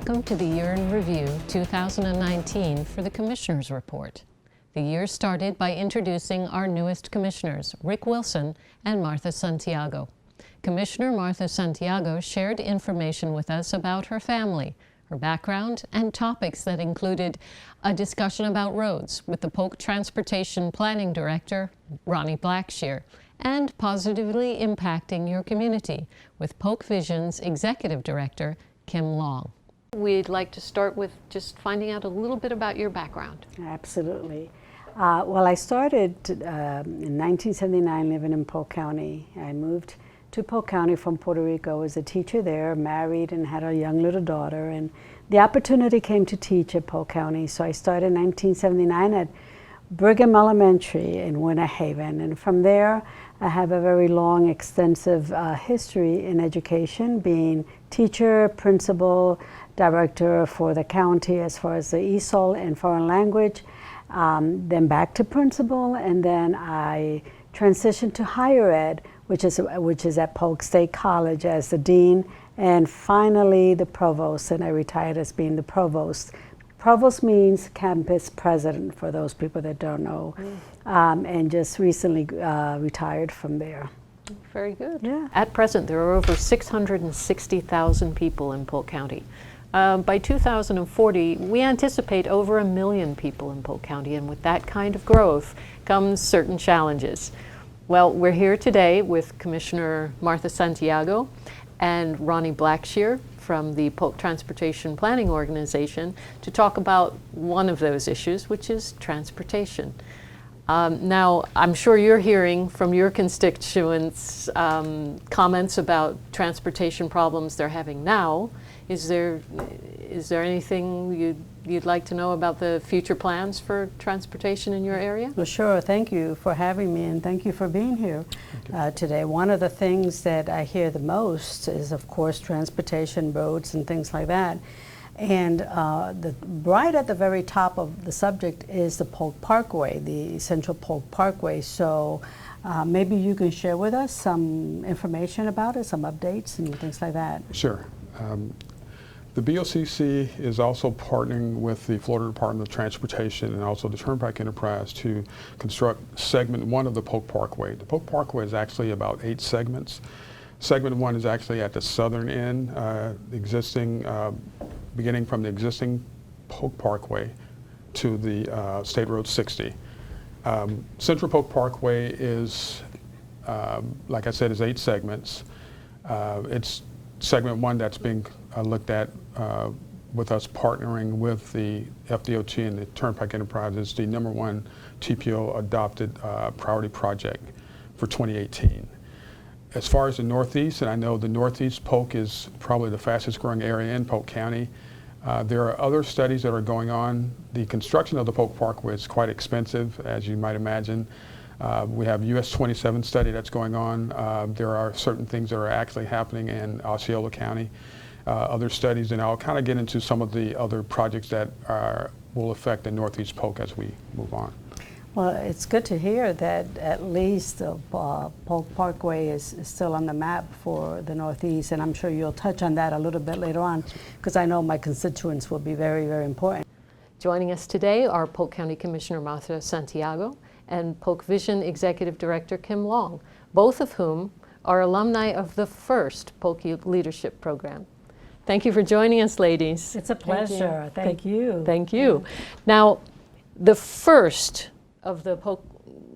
Welcome to the Year in Review 2019 for the Commissioners Report. The year started by introducing our newest commissioners, Rick Wilson and Martha Santiago. Commissioner Martha Santiago shared information with us about her family, her background, and topics that included a discussion about roads with the Polk Transportation Planning Director, Ronnie Blackshear, and positively impacting your community with Polk Vision's Executive Director, Kim Long. We'd like to start with just finding out a little bit about your background. Absolutely. Well, I started in 1979 living in Polk County. I moved to Polk County from Puerto Rico as a teacher there, married and had a young little daughter. And the opportunity came to teach at Polk County. So I started in 1979 at Brigham Elementary in Winter Haven. And from there, I have a very long, extensive history in education, being teacher, principal, director for the county as far as the ESOL and foreign language, then back to principal, and then I transitioned to higher ed, which is at Polk State College as the dean, and finally the provost, and I retired as being the provost. Provost means campus president, for those people that don't know, and just recently retired from there. Very good. Yeah. At present, there are over 660,000 people in Polk County. By 2040, we anticipate over 1 million people in Polk County, and with that kind of growth comes certain challenges. Well, we're here today with Commissioner Martha Santiago and Ronnie Blackshear from the Polk Transportation Planning Organization to talk about one of those issues, which is transportation. Now, I'm sure you're hearing from your constituents comments about transportation problems they're having now. Is there anything you'd like to know about the future plans for transportation in your area? Well, sure. Thank you for having me, and thank you for being here today. One of the things that I hear the most is, of course, transportation, roads, and things like that. And right at the very top of the subject is the Polk Parkway, the Central Polk Parkway. So maybe you can share with us some information about it, some updates and things like that. Sure. The BoCC is also partnering with the Florida Department of Transportation and also the Turnpike Enterprise to construct segment 1 of the Polk Parkway. The Polk Parkway is actually about 8 segments. Segment 1 is actually at the southern end, beginning from the existing Polk Parkway to the State Road 60. Central Polk Parkway is, like I said, is 8 segments. It's segment 1 that's being looked at with us partnering with the FDOT and the Turnpike Enterprise. Is the #1 TPO adopted priority project for 2018. As far as the Northeast, and I know the Northeast Polk is probably the fastest growing area in Polk County, there are other studies that are going on. The construction of the Polk Parkway is quite expensive, as you might imagine. We have US 27 study that's going on. There are certain things that are actually happening in Osceola County, other studies, and I'll kind of get into some of the other projects that will affect the Northeast Polk as we move on. Well, it's good to hear that at least the Polk Parkway is still on the map for the Northeast, and I'm sure you'll touch on that a little bit later on, because I know my constituents will be very, very important. Joining us today are Polk County Commissioner Martha Santiago and Polk Vision Executive Director Kim Long, both of whom are alumni of the first Polk Leadership Program. Thank you for joining us, ladies. It's a pleasure. Thank you. Thank you. Now, the first of the Polk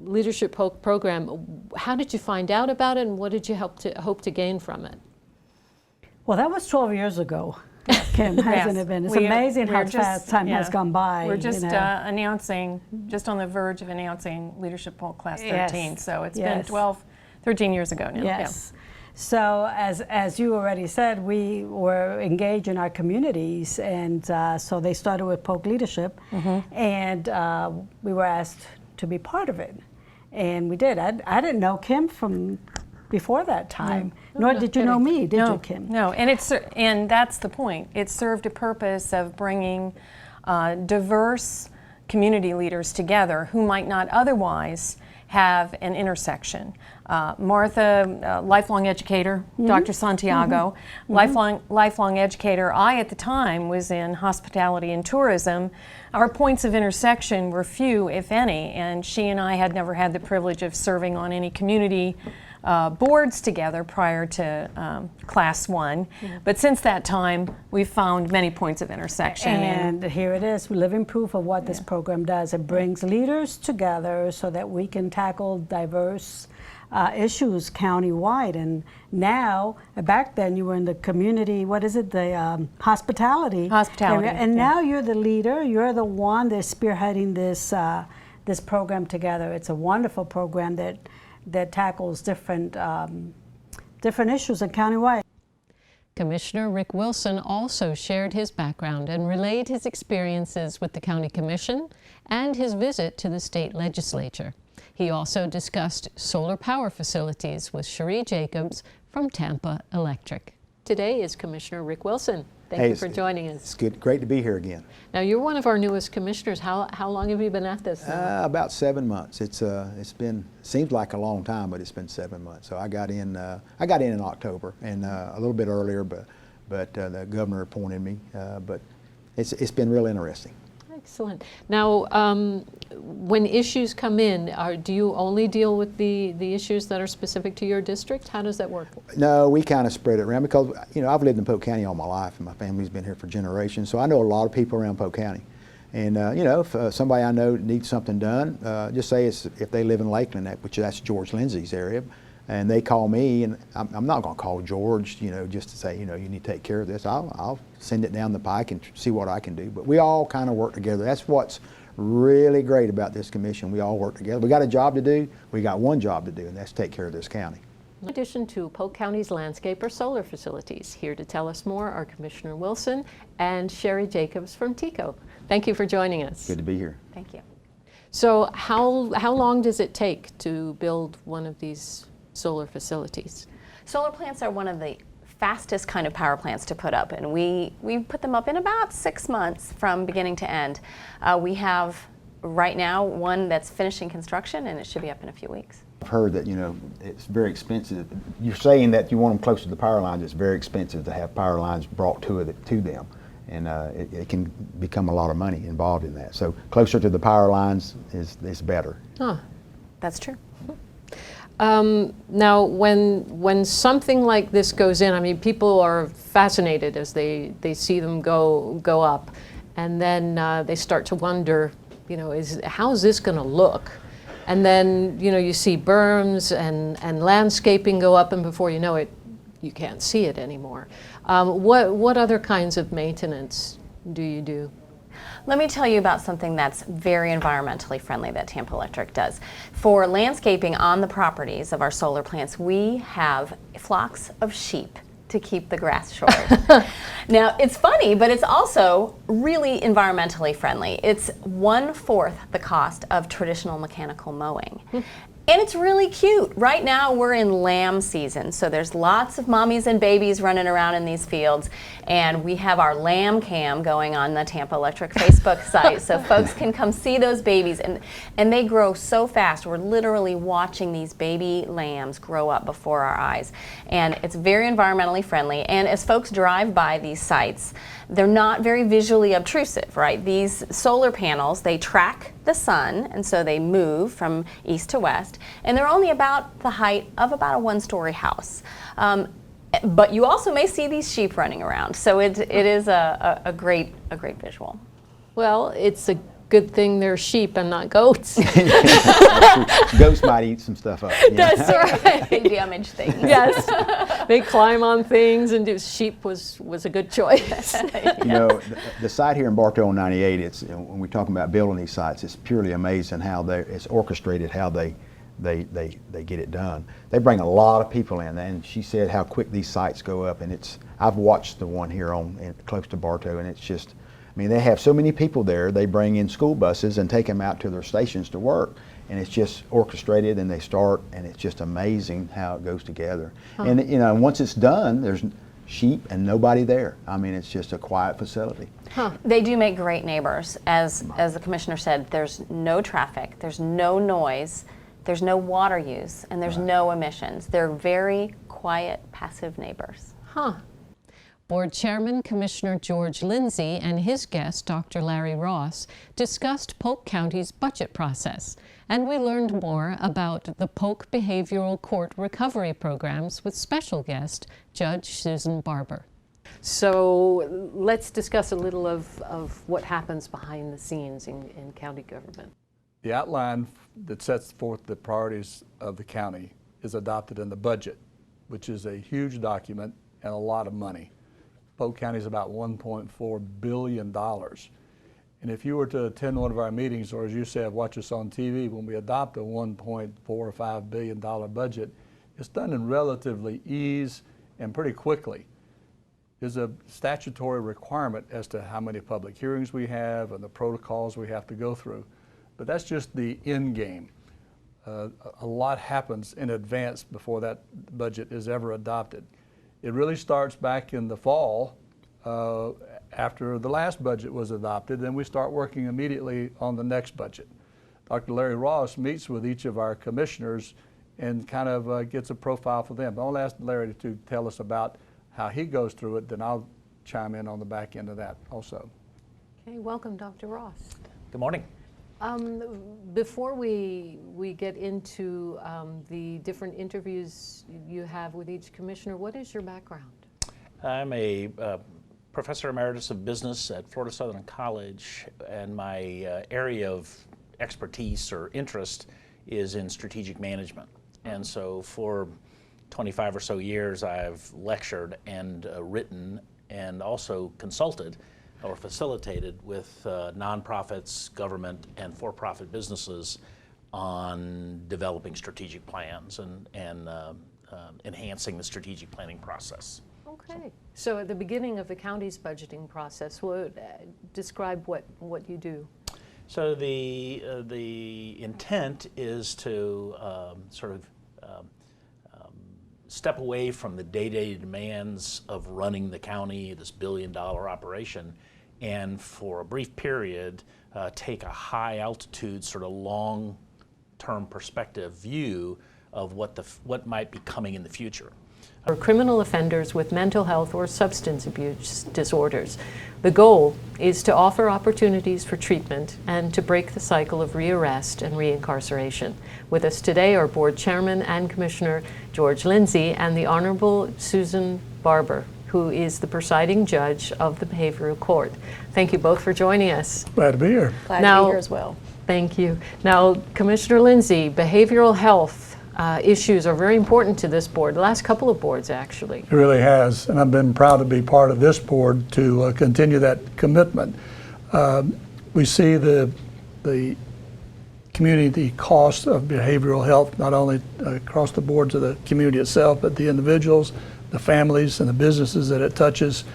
Leadership Polk Program, how did you find out about it, and what did you hope to gain from it? Well, that was 12 years ago. Kim, hasn't it been? It's amazing how fast time has gone by. We're just announcing, just on the verge of announcing Leadership Polk Class 13. Yes. So it's been 13 years ago now. Yes. Yeah. So as you already said, we were engaged in our communities, and so they started with Polk Leadership, and we were asked to be part of it, and we did. I didn't know Kim from before that time, nor did you know me, did you, Kim? No, and that's the point. It served a purpose of bringing diverse community leaders together who might not otherwise have an intersection. Martha, lifelong educator, Dr. Santiago, lifelong educator. I, at the time, was in hospitality and tourism. Our points of intersection were few, if any, and she and I had never had the privilege of serving on any community boards together prior to Class 1. But since that time, we've found many points of intersection. And here it is, living proof of what this program does. It brings leaders together so that we can tackle diverse issues countywide. And now, back then you were in the community, what is it, the hospitality area, and now you're the leader, you're the one that's spearheading this, this program together. It's a wonderful program that tackles different issues countywide. Commissioner Rick Wilson also shared his background and relayed his experiences with the County Commission and his visit to the state legislature. He also discussed solar power facilities with Cherie Jacobs from Tampa Electric. Today is Commissioner Rick Wilson. Thank you for joining us. It's good, great to be here again. Now, you're one of our newest commissioners. How long have you been at this? About 7 months. It's been, seems like a long time, but it's been 7 months. So I got in October, and a little bit earlier, but the governor appointed me. But it's been real interesting. Excellent. Now, when issues come in, do you only deal with the issues that are specific to your district? How does that work? No, we kind of spread it around because, you know, I've lived in Polk County all my life, and my family's been here for generations, so I know a lot of people around Polk County. And, you know, if somebody I know needs something done, just say if they live in Lakeland, which that's George Lindsay's area, and they call me, and I'm not going to call George, you know, just to say, you know, you need to take care of this. I'll send it down the pike and see what I can do. But we all kind of work together. That's what's really great about this commission. We all work together. We got a job to do. We got one job to do, and that's take care of this county. In addition to Polk County's landscape or solar facilities, here to tell us more are Commissioner Wilson and Cherie Jacobs from TECO. Thank you for joining us. Good to be here. Thank you. So how long does it take to build one of these solar facilities? Solar plants are one of the fastest kind of power plants to put up, and we put them up in about 6 months from beginning to end. We have right now one that's finishing construction, and it should be up in a few weeks. I've heard that, you know, it's very expensive. You're saying that you want them close to the power lines. It's very expensive to have power lines brought to them, and it can become a lot of money involved in that. So closer to the power lines is better. Huh. That's true. Now, when something like this goes in, I mean, people are fascinated as they see them go up, and then they start to wonder, you know, how's this going to look? And then, you know, you see berms and landscaping go up, and before you know it, you can't see it anymore. What other kinds of maintenance do you do? Let me tell you about something that's very environmentally friendly that Tampa Electric does. For landscaping on the properties of our solar plants, we have flocks of sheep to keep the grass short. Now, it's funny, but it's also really environmentally friendly. It's 1/4 the cost of traditional mechanical mowing. And it's really cute. Right now we're in lamb season, so there's lots of mommies and babies running around in these fields, and we have our lamb cam going on the Tampa Electric Facebook site, so folks can come see those babies, and they grow so fast. We're literally watching these baby lambs grow up before our eyes, and it's very environmentally friendly. And as folks drive by these sites, they're not very visually obtrusive, right? These solar panels, they track the sun, and so they move from east to west, and they're only about the height of about a one-story house. But you also may see these sheep running around, so it is a great visual. Well, it's a good thing they're sheep and not goats. Goats might eat some stuff up. Yeah. That's right. They damage things. Yes, they climb on things, and sheep was a good choice. You know, the site here in Bartow on 98, it's, when we're talking about building these sites, it's purely amazing how it's orchestrated, how they get it done. They bring a lot of people in, and she said how quick these sites go up, and I've watched the one here close to Bartow, and it's just, I mean, they have so many people there. They bring in school buses and take them out to their stations to work, and it's just orchestrated, and they start, and it's just amazing how it goes together. Huh. And you know, once it's done, there's sheep and nobody there. I mean, it's just a quiet facility. Huh. They do make great neighbors. As the commissioner said, there's no traffic, there's no noise, There's no water use and there's no emissions. They're very quiet, passive neighbors. Huh. Board Chairman Commissioner George Lindsay and his guest, Dr. Larry Ross, discussed Polk County's budget process, and we learned more about the Polk Behavioral Court recovery programs with special guest Judge Susan Barber. So let's discuss a little of what happens behind the scenes in county government. The outline that sets forth the priorities of the county is adopted in the budget, which is a huge document and a lot of money. Polk County is about $1.4 billion. And if you were to attend one of our meetings, or as you said, watch us on TV, when we adopt a $1.45 billion budget, it's done in relatively ease and pretty quickly. There's a statutory requirement as to how many public hearings we have and the protocols we have to go through. But that's just the end game. A lot happens in advance before that budget is ever adopted. It really starts back in the fall after the last budget was adopted, then we start working immediately on the next budget. Dr. Larry Ross meets with each of our commissioners and kind of gets a profile for them. I'll ask Larry to tell us about how he goes through it, then I'll chime in on the back end of that also. Okay, welcome, Dr. Ross. Good morning. Before we get into the different interviews you have with each commissioner, what is your background? I'm a professor emeritus of business at Florida Southern College, and my area of expertise or interest is in strategic management. And so for 25 or so years I've lectured and written and also consulted or facilitated with nonprofits, government, and for-profit businesses on developing strategic plans and enhancing the strategic planning process. Okay. So at the beginning of the county's budgeting process, describe what you do. So the intent is to sort of step away from the day-to-day demands of running the county, this billion-dollar operation, and for a brief period take a high-altitude, sort of long-term perspective view of what might be coming in the future. For criminal offenders with mental health or substance abuse disorders, the goal is to offer opportunities for treatment and to break the cycle of rearrest and reincarceration. With us today are Board Chairman and Commissioner George Lindsay and the Honorable Susan Barber, who is the presiding judge of the Behavioral Court. Thank you both for joining us. Glad to be here. Glad to be here as well. Thank you. Now, Commissioner Lindsay, behavioral health issues are very important to this board, the last couple of boards actually. It really has, and I've been proud to be part of this board to continue that commitment. We see the community cost of behavioral health, not only across the board to the community itself, but the individuals, the families, and the businesses that it touches.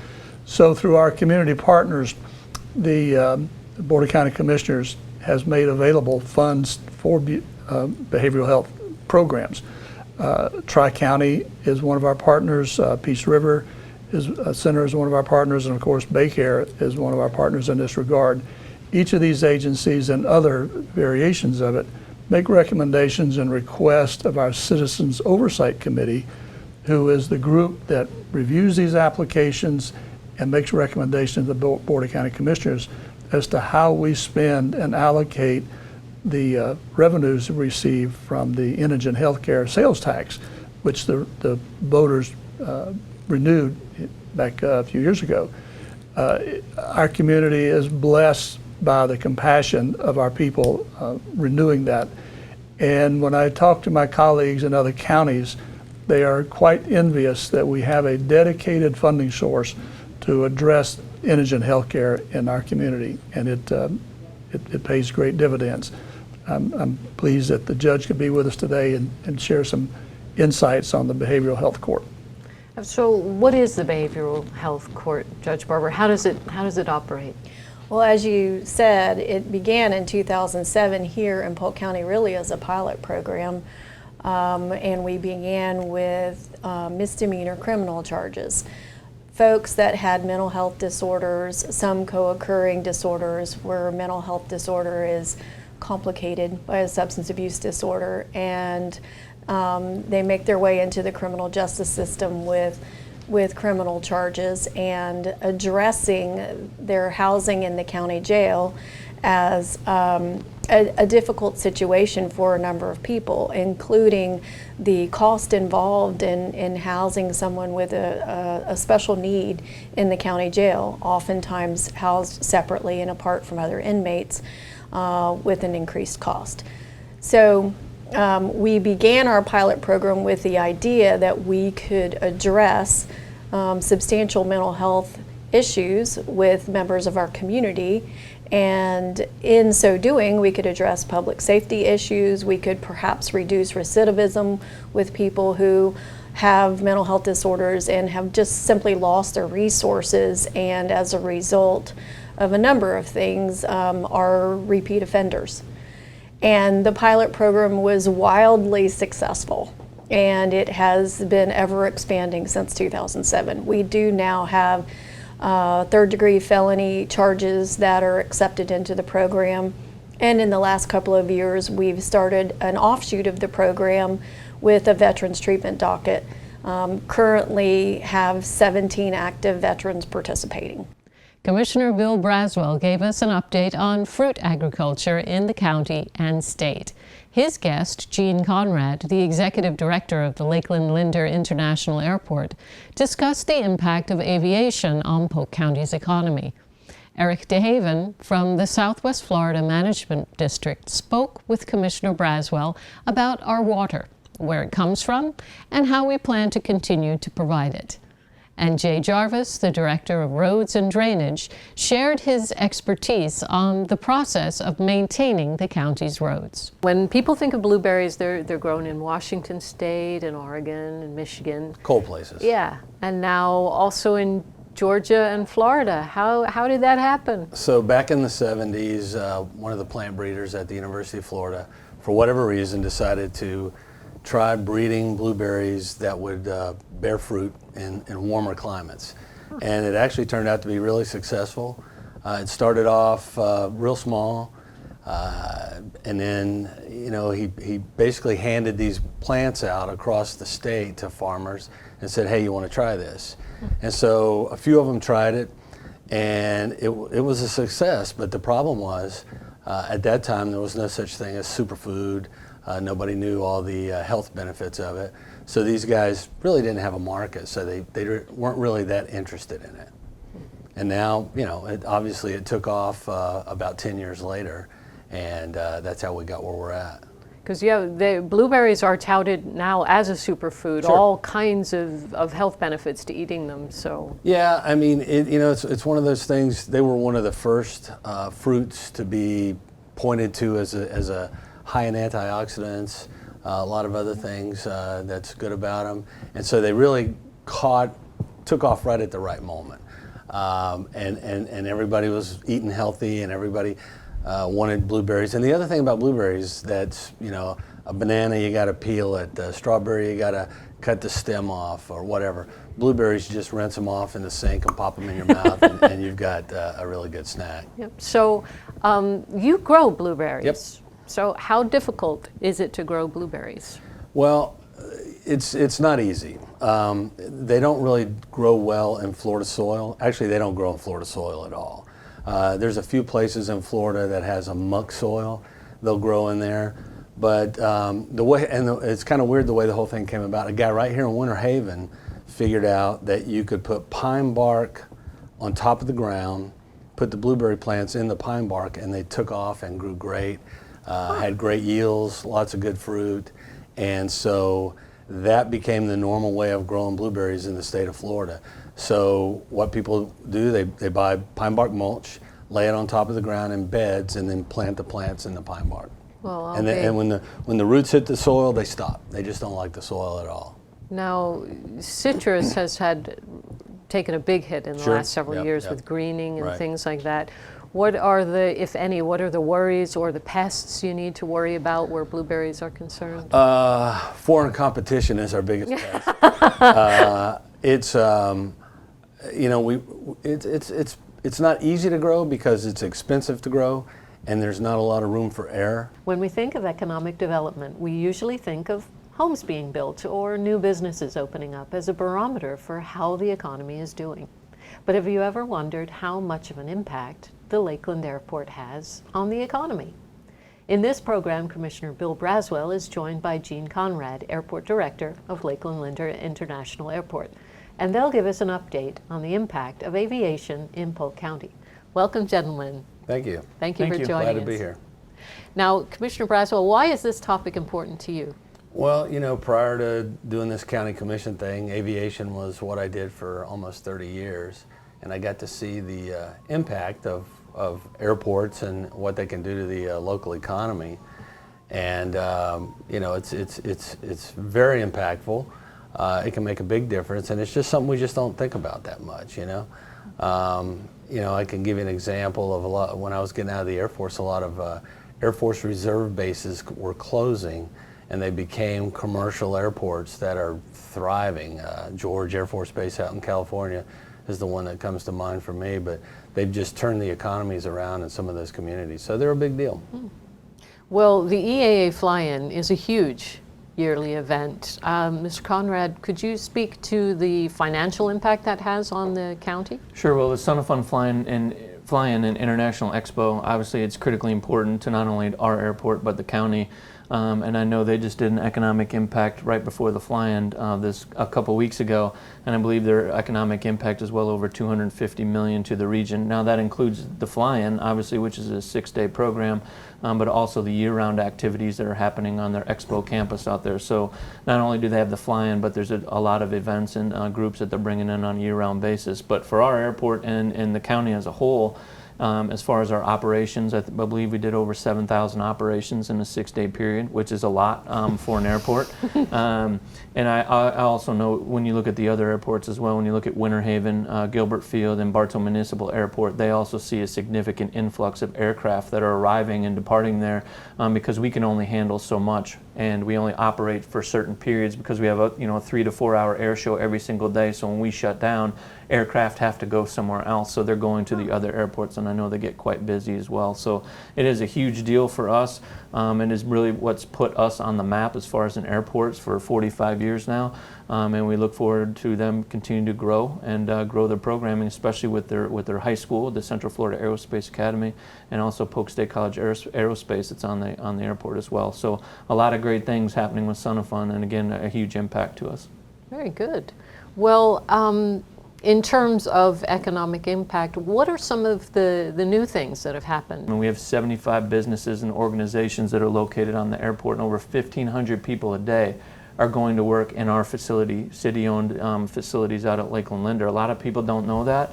So through our community partners, the Board of County Commissioners has made available funds for behavioral health programs. Tri-County is one of our partners, Peace River Center is one of our partners, and of course Baycare is one of our partners in this regard. Each of these agencies and other variations of it make recommendations and requests of our Citizens Oversight Committee, who is the group that reviews these applications and makes recommendations to the Board of County Commissioners as to how we spend and allocate the revenues received from the indigent healthcare sales tax, which the voters renewed back a few years ago. Our community is blessed by the compassion of our people renewing that. And when I talk to my colleagues in other counties, they are quite envious that we have a dedicated funding source to address indigent healthcare in our community, and it pays great dividends. I'm pleased that the judge could be with us today and share some insights on the Behavioral Health Court. So what is the Behavioral Health Court, Judge Barber? How does it operate? Well, as you said, it began in 2007 here in Polk County really as a pilot program, and we began with misdemeanor criminal charges. Folks that had mental health disorders, some co-occurring disorders where mental health disorder is complicated by a substance abuse disorder, and they make their way into the criminal justice system with criminal charges, and addressing their housing in the county jail as a difficult situation for a number of people, including the cost involved in housing someone with a special need in the county jail, oftentimes housed separately and apart from other inmates with an increased cost. So we began our pilot program with the idea that we could address substantial mental health issues with members of our community, and in so doing we could address public safety issues. We could perhaps reduce recidivism with people who have mental health disorders and have just simply lost their resources, and as a result of a number of things are repeat offenders. And the pilot program was wildly successful, and it has been ever expanding since 2007. We do now have third-degree felony charges that are accepted into the program, and in the last couple of years we've started an offshoot of the program with a veterans treatment docket. Currently have 17 active veterans participating. Commissioner Bill Braswell gave us an update on fruit agriculture in the county and state. His guest, Gene Conrad, the executive director of the Lakeland Linder International Airport, discussed the impact of aviation on Polk County's economy. Eric DeHaven from the Southwest Florida Management District spoke with Commissioner Braswell about our water, where it comes from, and how we plan to continue to provide it. And Jay Jarvis, the Director of Roads and Drainage, shared his expertise on the process of maintaining the county's roads. When people think of blueberries, they're grown in Washington State and Oregon and Michigan. Cold places. Yeah, and now also in Georgia and Florida. How did that happen? So back in the 70s, one of the plant breeders at the University of Florida, for whatever reason, decided to try breeding blueberries that would bear fruit in warmer climates. And it actually turned out to be really successful. It started off real small, and then he basically handed these plants out across the state to farmers and said, hey, you want to try this? And so a few of them tried it, and it was a success. But the problem was, at that time there was no such thing as superfood. Nobody knew all the health benefits of it. So these guys really didn't have a market, so they weren't really that interested in it. And now, obviously it took off about 10 years later, and that's how we got where we're at. Because the blueberries are touted now as a superfood, Sure. all kinds of health benefits to eating them. So yeah, I mean, it's one of those things. They were one of the first fruits to be pointed to as a high in antioxidants, a lot of other things that's good about them, and so they really took off right at the right moment, and everybody was eating healthy, and everybody wanted blueberries. And the other thing about blueberries, that's a banana you got to peel it, a strawberry you got to cut the stem off or whatever. Blueberries, you just rinse them off in the sink and pop them in your mouth, and you've got a really good snack. Yep. So you grow blueberries. Yep. So how difficult is it to grow blueberries? Well, it's not easy. They don't really grow well in Florida soil. Actually, they don't grow in Florida soil at all. There's a few places in Florida that has a muck soil. They'll grow in there. But it's kind of weird the way the whole thing came about. A guy right here in Winter Haven figured out that you could put pine bark on top of the ground, put the blueberry plants in the pine bark, and they took off and grew great. Had great yields, lots of good fruit, and so that became the normal way of growing blueberries in the state of Florida. So what people do, they buy pine bark mulch, lay it on top of the ground in beds, and then plant the plants in the pine bark. Well, And when the roots hit the soil, they stop. They just don't like the soil at all. Now, citrus has taken a big hit in the Sure. last several years Yep. with greening and Right. things like that. What are if any, worries or the pests you need to worry about where blueberries are concerned? Foreign competition is our biggest pest. It's not easy to grow because it's expensive to grow, and there's not a lot of room for error. When we think of economic development, we usually think of homes being built or new businesses opening up as a barometer for how the economy is doing. But have you ever wondered how much of an impact the Lakeland Airport has on the economy? In this program, Commissioner Bill Braswell is joined by Gene Conrad, Airport Director of Lakeland Linder International Airport, and they'll give us an update on the impact of aviation in Polk County. Welcome, gentlemen. Thank you. Thank you for joining us. Glad to be here. Now, Commissioner Braswell, why is this topic important to you? Well, you know, prior to doing this county commission thing, aviation was what I did for almost 30 years, and I got to see the impact of airports and what they can do to the local economy. And you know, it's very impactful. It can make a big difference, and it's just something we just don't think about that much. You know, I can give you an example of when I was getting out of the Air Force, a lot of Air Force Reserve bases were closing, and they became commercial airports that are thriving. George Air Force Base out in California is the one that comes to mind for me, but they've just turned the economies around in some of those communities, so they're a big deal. Well, the EAA Fly-In is a huge yearly event. Mr. Conrad, could you speak to the financial impact that has on the county? Sure. Well, the Son of Fun Fly-In and International Expo, obviously it's critically important to not only our airport but the county. And I know they just did an economic impact right before the fly-in a couple weeks ago, and I believe their economic impact is well over $250 million to the region. Now that includes the fly-in, obviously, which is a 6-day program, but also the year-round activities that are happening on their expo campus out there. So not only do they have the fly-in, but there's a lot of events and groups that they're bringing in on a year-round basis. But for our airport and the county as a whole, as far as our operations, I believe we did over 7,000 operations in a 6-day period, which is a lot for an airport. And I also know when you look at the other airports as well, when you look at Winter Haven, Gilbert Field, and Bartow Municipal Airport, they also see a significant influx of aircraft that are arriving and departing there because we can only handle so much, and we only operate for certain periods because we have a 3 to 4 hour air show every single day. So when we shut down, aircraft have to go somewhere else, so they're going to the other airports, and I know they get quite busy as well. So it is a huge deal for us, and is really what's put us on the map as far as an airport for 45 years now, and we look forward to them continuing to grow and grow their programming, especially with their high school, the Central Florida Aerospace Academy, and also Polk State College Aerospace that's on the airport as well. So a lot of great things happening with Son of Fun, and again, a huge impact to us. Very good. Well, in terms of economic impact, what are some of the new things that have happened? And we have 75 businesses and organizations that are located on the airport, and over 1,500 people a day are going to work in our facility, city-owned facilities out at Lakeland Linder. A lot of people don't know that.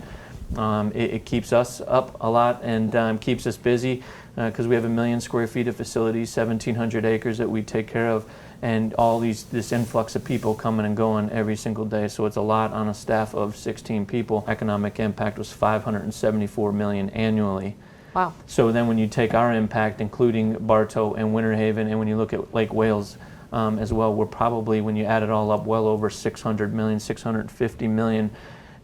It keeps us up a lot and keeps us busy because we have 1 million square feet of facilities, 1,700 acres that we take care of, and all this influx of people coming and going every single day. So it's a lot on a staff of 16 people. Economic impact was $574 million annually. Wow. So then when you take our impact, including Bartow and Winter Haven, and when you look at Lake Wales as well, we're probably, when you add it all up, well over 600 million, 650 million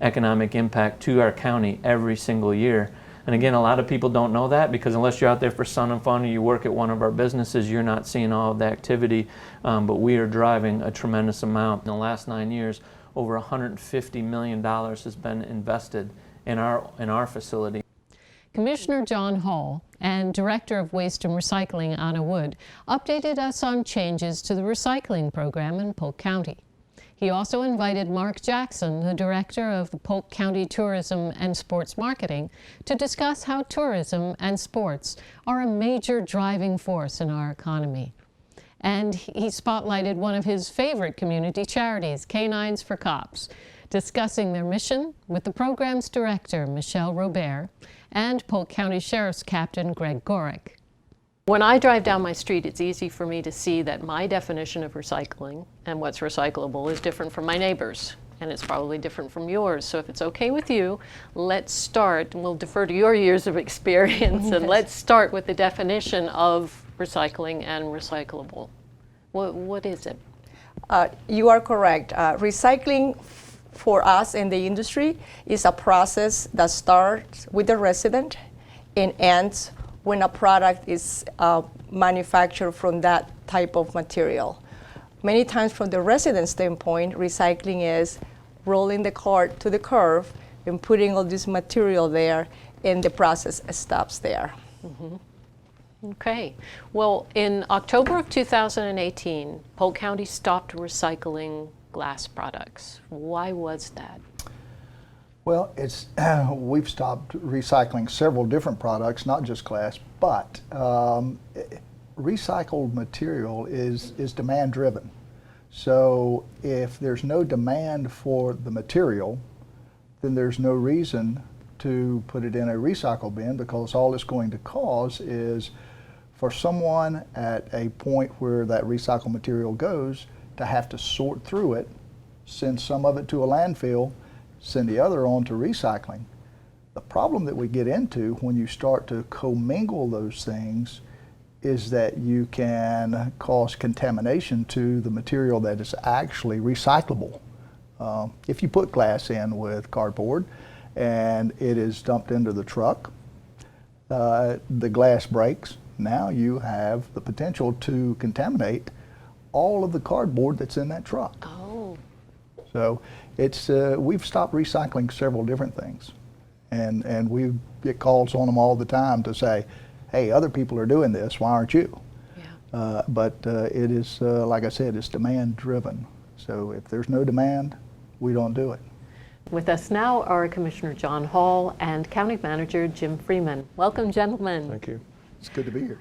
economic impact to our county every single year. And again, a lot of people don't know that because unless you're out there for Son and Fun or you work at one of our businesses, you're not seeing all of the activity. But we are driving a tremendous amount. In the last 9 years, over $150 million has been invested in our facility. Commissioner John Hall and Director of Waste and Recycling Anna Wood updated us on changes to the recycling program in Polk County. He also invited Mark Jackson, the Director of the Polk County Tourism and Sports Marketing, to discuss how tourism and sports are a major driving force in our economy. And he spotlighted one of his favorite community charities, Canines for Cops, discussing their mission with the program's director, Michelle Robert, and Polk County Sheriff's Captain Greg Gorick. When I drive down my street, it's easy for me to see that my definition of recycling and what's recyclable is different from my neighbor's, and it's probably different from yours. So if it's okay with you, let's start, and we'll defer to your years of experience, and let's start with the definition of recycling and recyclable. What is it? You are correct. Recycling for us in the industry is a process that starts with the resident and ends when a product is manufactured from that type of material. Many times from the resident standpoint, recycling is rolling the cart to the curb and putting all this material there, and the process stops there. Okay. Well, in October of 2018, Polk County stopped recycling glass products. Why was that? Well, we've stopped recycling several different products, not just glass, but recycled material is demand driven. So if there's no demand for the material, then there's no reason to put it in a recycle bin, because all it's going to cause is for someone at a point where that recycled material goes to have to sort through it, send some of it to a landfill, send the other on to recycling. The problem that we get into when you start to commingle those things is that you can cause contamination to the material that is actually recyclable. If you put glass in with cardboard and it is dumped into the truck, the glass breaks. Now you have the potential to contaminate all of the cardboard that's in that truck. Oh. So we've stopped recycling several different things, and we get calls on them all the time to say, hey, other people are doing this, why aren't you? Yeah. But it is, like I said, it's demand driven. So if there's no demand, we don't do it. With us now are Commissioner John Hall and County Manager Jim Freeman. Welcome, gentlemen. Thank you. It's good to be here.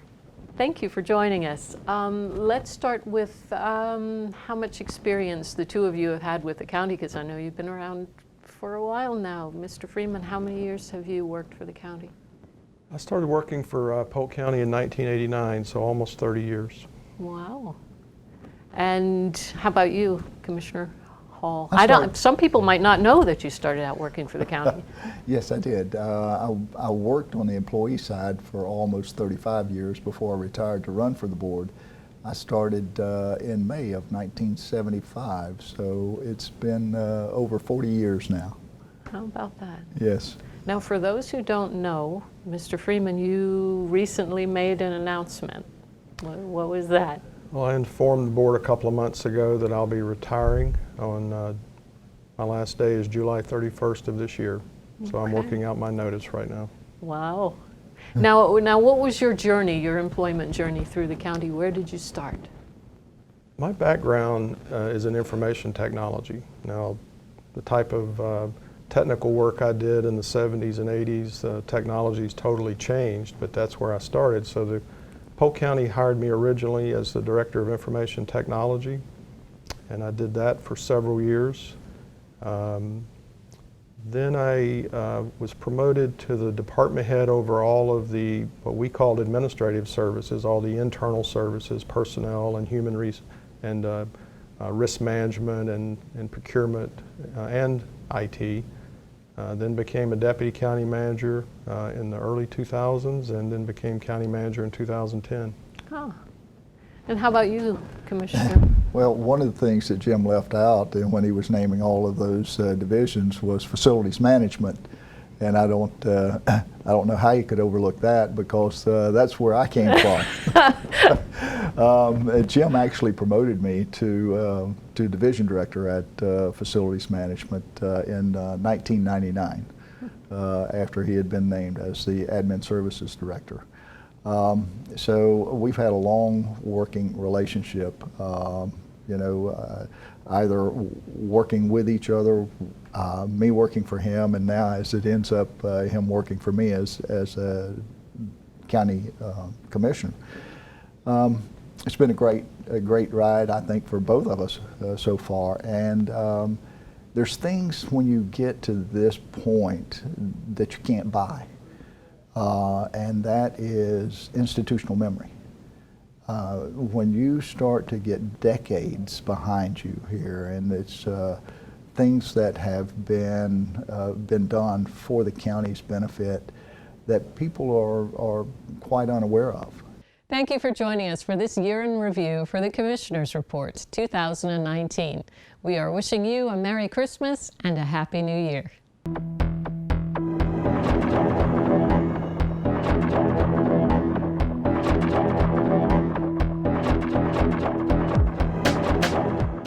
Thank you for joining us. Let's start with how much experience the two of you have had with the county, because I know you've been around for a while now. Mr. Freeman, how many years have you worked for the county? I started working for Polk County in 1989, so almost 30 years. Wow. And how about you, Commissioner Hall? I some people might not know that you started out working for the county. Yes, I did. I worked on the employee side for almost 35 years before I retired to run for the board. I started in May of 1975, so it's been over 40 years now. How about that? Yes. Now, for those who don't know, Mr. Freeman, you recently made an announcement. What was that? Well, I informed the board a couple of months ago that I'll be retiring on my last day is July 31st of this year. So I'm working out my notice right now. Wow. Now, what was your journey, your employment journey through the county? Where did you start? My background is in information technology. Now, the type of technical work I did in the 70s and 80s, technology's totally changed, but that's where I started. So the Polk County hired me originally as the Director of Information Technology, and I did that for several years. Then I was promoted to the department head over all of the, what we called administrative services, all the internal services, personnel and human risk management and procurement and IT. Then became a deputy county manager in the early 2000s, and then became county manager in 2010. Oh. And how about you, Commissioner? Well, one of the things that Jim left out when he was naming all of those divisions was facilities management, and I don't know how you could overlook that, because that's where I came from. Jim actually promoted me to division director at facilities management in 1999, after he had been named as the admin services director. So we've had a long working relationship, either working with each other, me working for him, and now as it ends up him working for me as a county commissioner. It's been a great ride, I think, for both of us so far. And there's things when you get to this point that you can't buy. And that is institutional memory. When you start to get decades behind you here, and it's things that have been done for the county's benefit that people are quite unaware of. Thank you for joining us for this year in review for the Commissioner's Report 2019. We are wishing you a Merry Christmas and a Happy New Year.